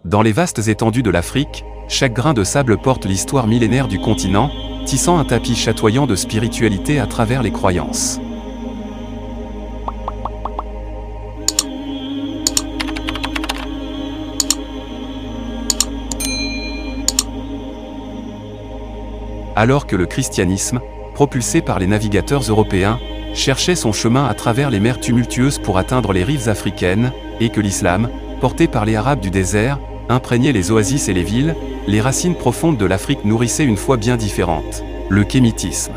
Dans les vastes étendues de l'Afrique, chaque grain de sable porte l'histoire millénaire du continent, tissant un tapis chatoyant de spiritualité à travers les croyances. Alors que le christianisme, propulsé par les navigateurs européens, cherchait son chemin à travers les mers tumultueuses pour atteindre les rives africaines, et que l'islam, porté par les Arabes du désert, imprégnait les oasis et les villes, les racines profondes de l'Afrique nourrissaient une foi bien différente, le kémitisme.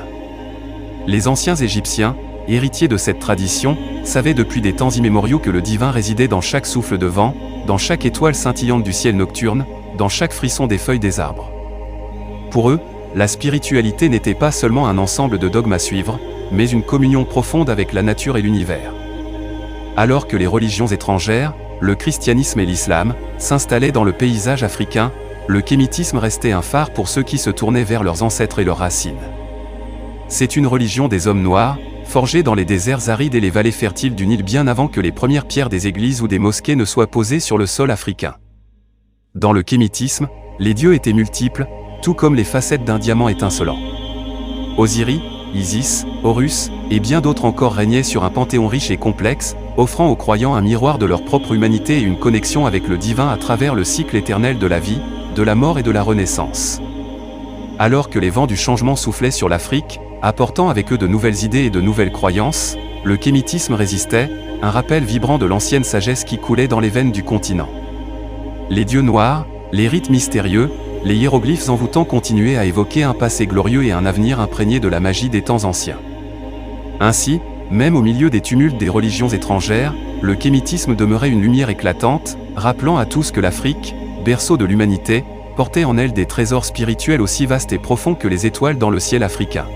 Les anciens Égyptiens, héritiers de cette tradition, savaient depuis des temps immémoriaux que le divin résidait dans chaque souffle de vent, dans chaque étoile scintillante du ciel nocturne, dans chaque frisson des feuilles des arbres. Pour eux, la spiritualité n'était pas seulement un ensemble de dogmes à suivre, mais une communion profonde avec la nature et l'univers. Alors que les religions étrangères, le christianisme et l'islam, s'installaient dans le paysage africain, le kémitisme restait un phare pour ceux qui se tournaient vers leurs ancêtres et leurs racines. C'est une religion des hommes noirs, forgée dans les déserts arides et les vallées fertiles du Nil bien avant que les premières pierres des églises ou des mosquées ne soient posées sur le sol africain. Dans le kémitisme, les dieux étaient multiples, tout comme les facettes d'un diamant étincelant. Osiris, Isis, Horus, et bien d'autres encore régnaient sur un panthéon riche et complexe, offrant aux croyants un miroir de leur propre humanité et une connexion avec le divin à travers le cycle éternel de la vie, de la mort et de la renaissance. Alors que les vents du changement soufflaient sur l'Afrique, apportant avec eux de nouvelles idées et de nouvelles croyances, le kémitisme résistait, un rappel vibrant de l'ancienne sagesse qui coulait dans les veines du continent. Les dieux noirs, les rites mystérieux, les hiéroglyphes envoûtants continuaient à évoquer un passé glorieux et un avenir imprégné de la magie des temps anciens. Ainsi, même au milieu des tumultes des religions étrangères, le kémitisme demeurait une lumière éclatante, rappelant à tous que l'Afrique, berceau de l'humanité, portait en elle des trésors spirituels aussi vastes et profonds que les étoiles dans le ciel africain.